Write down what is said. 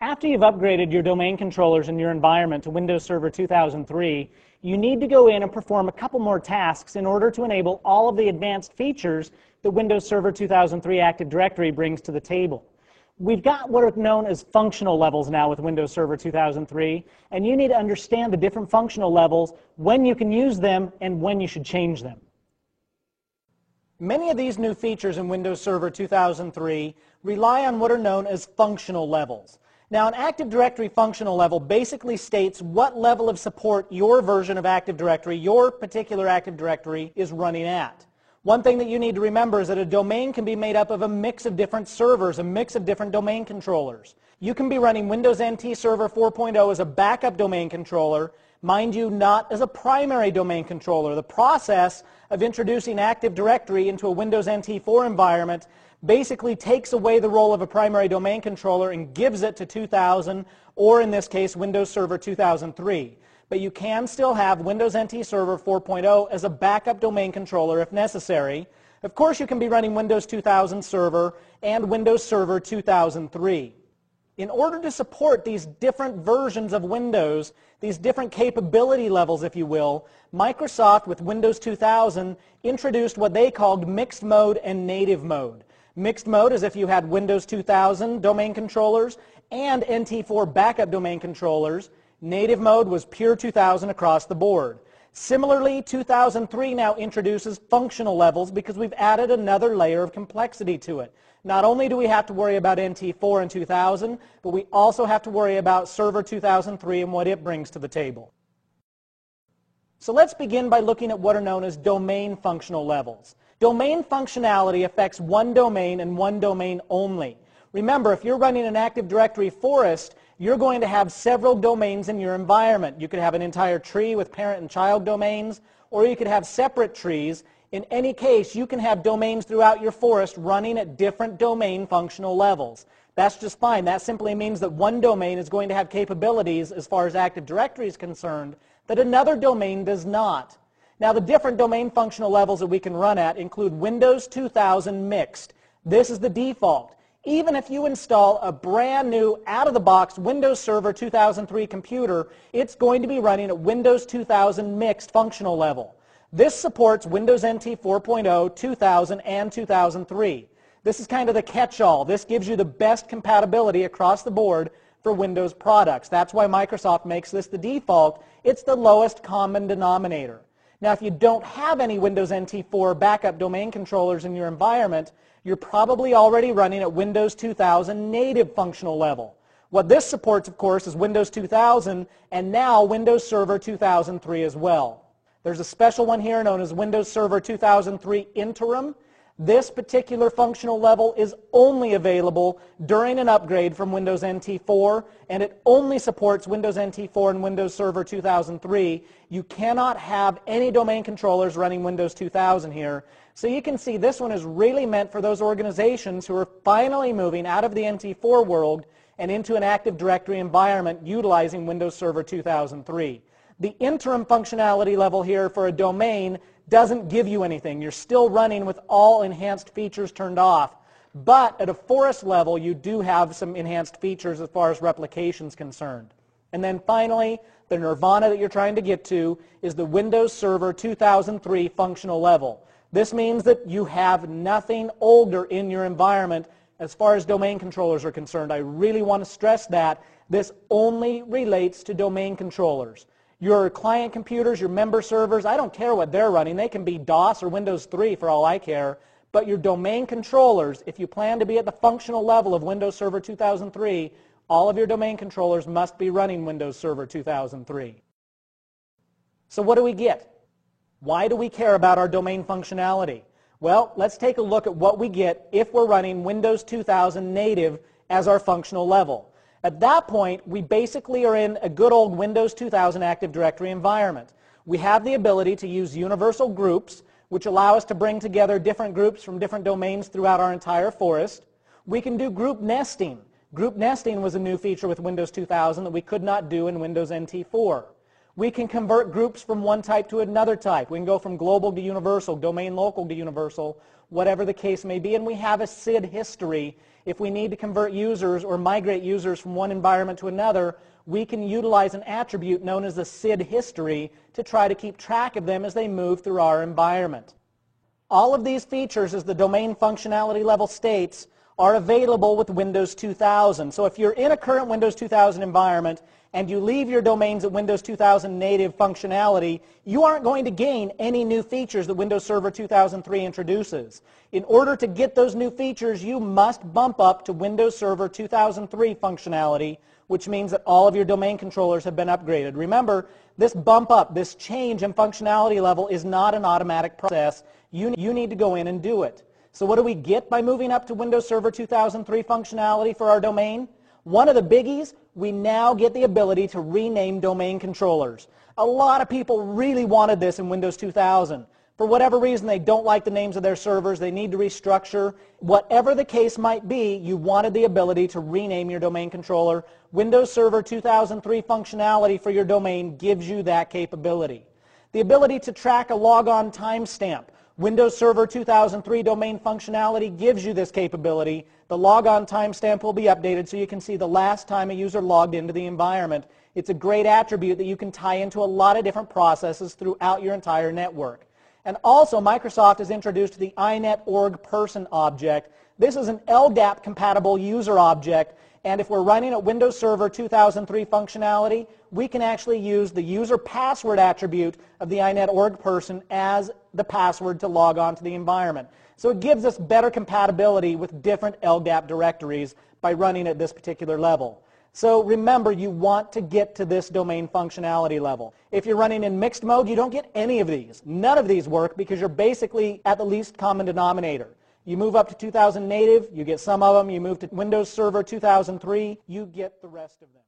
After you've upgraded your domain controllers in your environment to Windows Server 2003, you need to go in and perform a couple more tasks in order to enable all of the advanced features that Windows Server 2003 Active Directory brings to the table. We've got what are known as functional levels now with Windows Server 2003, and you need to understand the different functional levels, when you can use them, and when you should change them. Many of these new features in Windows Server 2003 rely on what are known as functional levels. Now, an Active Directory functional level basically states what level of support your version of Active Directory, your particular Active Directory, is running at. One thing that you need to remember is that a domain can be made up of a mix of different servers, a mix of different domain controllers. You can be running Windows NT Server 4.0 as a backup domain controller, mind you, not as a primary domain controller. The process of introducing Active Directory into a Windows NT 4 environment basically takes away the role of a primary domain controller and gives it to 2000, or in this case, Windows Server 2003. But you can still have Windows NT Server 4.0 as a backup domain controller if necessary. Of course, you can be running Windows 2000 Server and Windows Server 2003. In order to support these different versions of Windows, these different capability levels, if you will, Microsoft with Windows 2000 introduced what they called mixed mode and native mode. Mixed mode is if you had Windows 2000 domain controllers and NT4 backup domain controllers. Native mode was pure 2000 across the board. Similarly, 2003 now introduces functional levels because we've added another layer of complexity to it. Not only do we have to worry about NT4 and 2000, but we also have to worry about Server 2003 and what it brings to the table. So let's begin by looking at what are known as domain functional levels. Domain functionality affects one domain and one domain only. Remember, if you're running an Active Directory forest, you're going to have several domains in your environment. You could have an entire tree with parent and child domains, or you could have separate trees. In any case, you can have domains throughout your forest running at different domain functional levels. That's just fine. That simply means that one domain is going to have capabilities as far as Active Directory is concerned that another domain does not. Now, the different domain functional levels that we can run at include Windows 2000 Mixed. This is the default. Even if you install a brand new, out-of-the-box Windows Server 2003 computer, it's going to be running at Windows 2000 Mixed functional level. This supports Windows NT 4.0, 2000, and 2003. This is kind of the catch-all. This gives you the best compatibility across the board for Windows products. That's why Microsoft makes this the default. It's the lowest common denominator. Now, if you don't have any Windows NT 4 backup domain controllers in your environment, you're probably already running at Windows 2000 native functional level. What this supports, of course, is Windows 2000 and now Windows Server 2003 as well. There's a special one here known as Windows Server 2003 Interim. This particular functional level is only available during an upgrade from Windows NT 4, and it only supports Windows NT 4 and Windows Server 2003. You cannot have any domain controllers running Windows 2000 here. So you can see this one is really meant for those organizations who are finally moving out of the NT 4 world and into an Active Directory environment utilizing Windows Server 2003. The interim functionality level here for a domain doesn't give you anything. You're still running with all enhanced features turned off. But at a forest level, you do have some enhanced features as far as replication is concerned. And then finally, the nirvana that you're trying to get to is the Windows Server 2003 functional level. This means that you have nothing older in your environment as far as domain controllers are concerned. I really want to stress that. This only relates to domain controllers. Your client computers, your member servers, I don't care what they're running. They can be DOS or Windows 3 for all I care. But your domain controllers, if you plan to be at the functional level of Windows Server 2003, all of your domain controllers must be running Windows Server 2003. So what do we get? Why do we care about our domain functionality? Well, let's take a look at what we get if we're running Windows 2000 native as our functional level. At that point, we basically are in a good old Windows 2000 Active Directory environment. We have the ability to use universal groups, which allow us to bring together different groups from different domains throughout our entire forest. We can do group nesting. Group nesting was a new feature with Windows 2000 that we could not do in Windows NT 4. We can convert groups from one type to another type. We can go from global to universal, domain local to universal, whatever the case may be. And we have a SID history. If we need to convert users or migrate users from one environment to another, we can utilize an attribute known as the SID history to try to keep track of them as they move through our environment. All of these features, as the domain functionality level states, are available with Windows 2000. So if you're in a current Windows 2000 environment and you leave your domains at Windows 2000 native functionality, you aren't going to gain any new features that Windows Server 2003 introduces. In order to get those new features, you must bump up to Windows Server 2003 functionality, which means that all of your domain controllers have been upgraded. Remember, this bump up, this change in functionality level is not an automatic process. You need to go in and do it. So what do we get by moving up to Windows Server 2003 functionality for our domain? One of the biggies, we now get the ability to rename domain controllers. A lot of people really wanted this in Windows 2000. For whatever reason, they don't like the names of their servers, they need to restructure. Whatever the case might be, you wanted the ability to rename your domain controller. Windows Server 2003 functionality for your domain gives you that capability. The ability to track a logon timestamp. Windows Server 2003 domain functionality gives you this capability. The logon timestamp will be updated so you can see the last time a user logged into the environment. It's a great attribute that you can tie into a lot of different processes throughout your entire network. And also, Microsoft has introduced the inet.org person object. This is an LDAP compatible user object, and if we're running a Windows Server 2003 functionality, we can actually use the user password attribute of the inet.org person as the password to log on to the environment. So it gives us better compatibility with different LDAP directories by running at this particular level. So remember, you want to get to this domain functionality level. If you're running in mixed mode, you don't get any of these. None of these work because you're basically at the least common denominator. You move up to 2000 native, you get some of them. You move to Windows Server 2003, you get the rest of them.